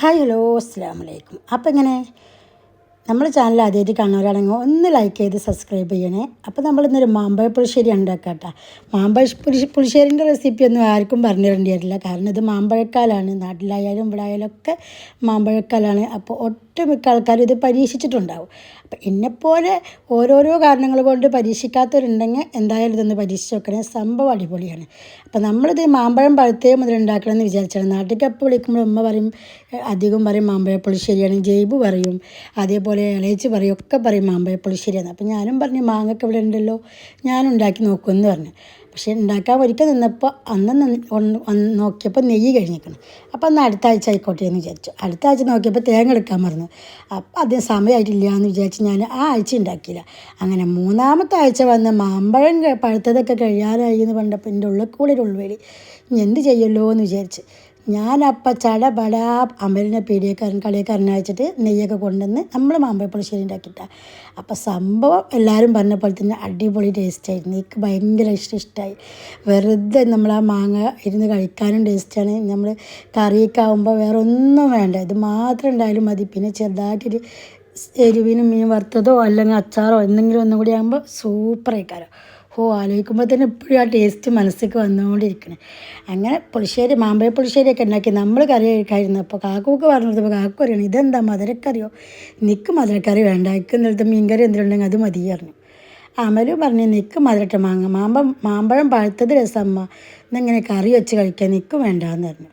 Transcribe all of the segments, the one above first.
Hi hello അസ്സലാമു അലൈക്കും. അപ്പോൾ ഇങ്ങനെ നമ്മുടെ ചാനൽ ആദ്യമായിട്ട് കാണുന്നവരാണെങ്കിൽ ഒന്ന് ലൈക്ക് ചെയ്ത് സബ്സ്ക്രൈബ് ചെയ്യണേ. അപ്പോൾ നമ്മളിന്നൊരു മാമ്പഴ പുളിശ്ശേരി ഉണ്ടാക്കാം കേട്ടോ. പുളിശ്ശേരിൻ്റെ റെസിപ്പിയൊന്നും ആർക്കും പറഞ്ഞു തരേണ്ടി വരില്ല, കാരണം ഇത് മാമ്പഴക്കാലാണ്. നാട്ടിലായാലും ഇവിടെ ആയാലും ഒക്കെ മാമ്പഴക്കാലാണ്. അപ്പോൾ ഒട്ടുമിക്ക ആൾക്കാരും ഇത് പരീക്ഷിച്ചിട്ടുണ്ടാവും. അപ്പം എന്നെപ്പോലെ ഓരോരോ കാരണങ്ങൾ കൊണ്ട് പരീക്ഷിക്കാത്തവരുണ്ടെങ്കിൽ എന്തായാലും ഇതൊന്ന് പരീക്ഷിച്ച് നോക്കണേ. സംഭവം അടിപൊളിയാണ്. അപ്പം നമ്മളിത് മാമ്പഴം പഴുത്തേ മുതൽ ഉണ്ടാക്കണമെന്ന് വിചാരിച്ചാണ്. നാട്ടിലേക്ക് വിളിക്കുമ്പോൾ ഉമ്മ പറയും, അധികം പറയും മാമ്പഴ പുളിശ്ശേരിയാണ്. ജൈബു പറയും, അതേപോലെ ഇളയിച്ച് പറയും, ഒക്കെ പറയും മാമ്പഴ പുളിശ്ശേരിയാണ്. അപ്പം ഞാനും പറഞ്ഞു മാങ്ങയൊക്കെ ഇവിടെ ഉണ്ടല്ലോ, ഞാനും ഉണ്ടാക്കി നോക്കുമെന്ന് പറഞ്ഞു. പക്ഷേ ഉണ്ടാക്കാൻ ഒരിക്കൽ നിന്നപ്പോൾ അന്ന് നോക്കിയപ്പോൾ നെയ്യ് കഴിഞ്ഞിരിക്കണം. അപ്പോൾ അന്ന് അടുത്ത ആഴ്ച ആയിക്കോട്ടെ എന്ന് വിചാരിച്ചു. അടുത്ത ആഴ്ച നോക്കിയപ്പോൾ തേങ്ങ എടുക്കാൻ മറന്നു. അപ്പോൾ അതിന് സമയമായിട്ടില്ല എന്ന് വിചാരിച്ച് ഞാൻ ആ ആഴ്ച ഉണ്ടാക്കിയില്ല. അങ്ങനെ മൂന്നാമത്തെ ആഴ്ച വന്ന് മാമ്പഴം പഴുത്തതൊക്കെ കഴിയാറായി എന്ന് കണ്ടപ്പോൾ എൻ്റെ ഉള്ളിൽ കൂടെ ഒരു ഉൾവേലി, ഇനി എന്ത് ചെയ്യുമല്ലോ എന്ന് വിചാരിച്ച് ഞാനപ്പം ചടപട അമലിനെ കളിയക്കാരനെ അയച്ചിട്ട് നെയ്യൊക്കെ കൊണ്ടുവന്ന് നമ്മൾ മാമ്പഴ പുളിശ്ശേരി ഉണ്ടാക്കിയിട്ടാണ്. അപ്പോൾ സംഭവം എല്ലാവരും പറഞ്ഞ പോലെ തന്നെ അടിപൊളി ടേസ്റ്റായിരുന്നു. എനിക്ക് ഭയങ്കര ഇഷ്ടമായി. വെറുതെ നമ്മൾ ആ മാങ്ങ ഇരുന്ന് കഴിക്കാനും ടേസ്റ്റാണ്. നമ്മൾ കറിയൊക്കെ ആകുമ്പോൾ വേറെ ഒന്നും വേണ്ട, ഇത് മാത്രം ഉണ്ടായാലും മതി. പിന്നെ ചെറുതായിട്ടൊരു എരിവിനും മീൻ വറുത്തതോ അല്ലെങ്കിൽ അച്ചാറോ എന്തെങ്കിലും ഒന്നും കൂടി ആകുമ്പോൾ സൂപ്പറായിക്കാരോ. ആലോചിക്കുമ്പോൾ തന്നെ ഇപ്പോഴും ആ ടേസ്റ്റ് മനസ്സിലേക്ക് വന്നുകൊണ്ടിരിക്കണേ. അങ്ങനെ പുളിശ്ശേരി മാമ്പഴ പുളിശ്ശേരിയൊക്കെ ഉണ്ടാക്കി നമ്മൾ കറി കഴിക്കായിരുന്നു. അപ്പോൾ കാക്കുക്ക് പറഞ്ഞപ്പോൾ കാക്കു അറിയണം, ഇതെന്താ മധുരക്കറിയോ? നിൽക്ക് മധുരക്കറി വേണ്ട, എനിക്ക് ഇന്നലത്തെ മീൻകറി എന്തെങ്കിലും അത് മതി പറഞ്ഞു. അമലും പറഞ്ഞു, നിൽക്ക് മധുരട്ട മാമ്പഴം പഴുത്തത് രസമ്മ, ഇന്നെങ്ങനെ കറി വെച്ച് കഴിക്കാൻ, നിൽക്കും വേണ്ടാന്ന് പറഞ്ഞു.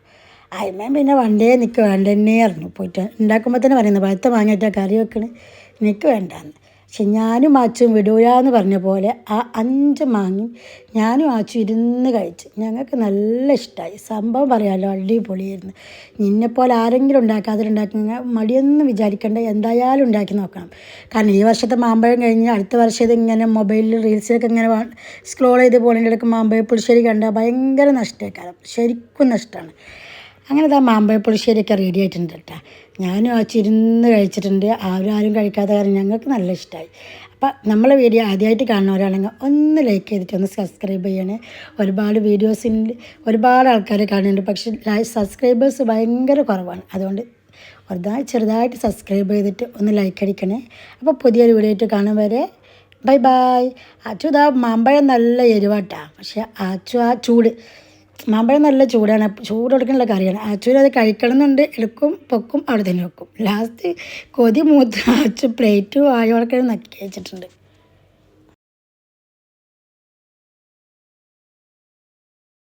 അതിമേ പിന്നെ വണ്ടേ നിൽക്ക് വേണ്ടെന്നേ പറഞ്ഞു. പോയിട്ട് ഉണ്ടാക്കുമ്പോൾ തന്നെ പറയുന്നത് പഴുത്ത മാങ്ങയിട്ടാണ് കറി വെക്കണേ, നിൽക്ക് വേണ്ടാന്ന്. പക്ഷെ ഞാനും ആച്ചും വിടൂലാന്ന് പറഞ്ഞ പോലെ ആ 5 മാങ്ങയും ഞാനും ആച്ചും ഇരുന്ന് കഴിച്ചു. ഞങ്ങൾക്ക് നല്ല ഇഷ്ടമായി. സംഭവം പറയാമല്ലോ, അടിപൊളിയായിരുന്നു. നിന്നെപ്പോലെ ആരെങ്കിലും ഉണ്ടാക്കാതിലുണ്ടാക്കുന്ന മടിയൊന്നും വിചാരിക്കേണ്ട, എന്തായാലും ഉണ്ടാക്കി നോക്കണം. കാരണം ഈ വർഷത്തെ മാമ്പഴം കഴിഞ്ഞ് അടുത്ത വർഷം ഇതിങ്ങനെ മൊബൈലിൽ റീൽസിലൊക്കെ ഇങ്ങനെ സ്ക്രോൾ ചെയ്ത് പോകുന്നതിൻ്റെ ഇടയ്ക്ക് മാമ്പഴ പുളിശ്ശേരി കണ്ടാൽ ഭയങ്കര നഷ്ടമായിക്കാരം, ശരിക്കും നഷ്ടമാണ്. അങ്ങനെ ഇതാ മാമ്പഴ പുളിശ്ശേരിയൊക്കെ റെഡി ആയിട്ടുണ്ട് കേട്ടോ. ഞാനും ആച്ചിരുന്ന് കഴിച്ചിട്ടുണ്ട്. ആരും കഴിക്കാത്ത കാരണം ഞങ്ങൾക്ക് നല്ല ഇഷ്ടമായി. അപ്പം നമ്മളെ വീഡിയോ ആദ്യമായിട്ട് കാണുന്നവരാണെങ്കിൽ ഒന്ന് ലൈക്ക് ചെയ്തിട്ട് ഒന്ന് സബ്സ്ക്രൈബ് ചെയ്യണേ. ഒരുപാട് ആൾക്കാർ കാണുന്നുണ്ട്, പക്ഷേ സബ്സ്ക്രൈബേഴ്സ് ഭയങ്കര കുറവാണ്. അതുകൊണ്ട് ചെറുതായിട്ട് സബ്സ്ക്രൈബ് ചെയ്തിട്ട് ഒന്ന് ലൈക്ക് അടിക്കണേ. അപ്പോൾ പുതിയൊരു വീഡിയോ ആയിട്ട് കാണും വരെ ബൈ ബൈ. ആച്ചു ഇതാ മാമ്പഴം നല്ല എരിവാട്ടാ, പക്ഷേ ആച്ചു ആ മാമ്പഴം നല്ല ചൂടാണ്, ചൂട് കൊടുക്കാനുള്ള കറിയാണ്. ആച്ചൂര് അത് കഴിക്കണം എന്നുണ്ട്, എടുക്കും പൊക്കും അവിടെ തന്നെ വെക്കും. ലാസ്റ്റ് കൊതി മൂത്ത് ആച്ചു പ്ലേറ്റും ആയോടൊക്കെ നക്കി വെച്ചിട്ടുണ്ട്.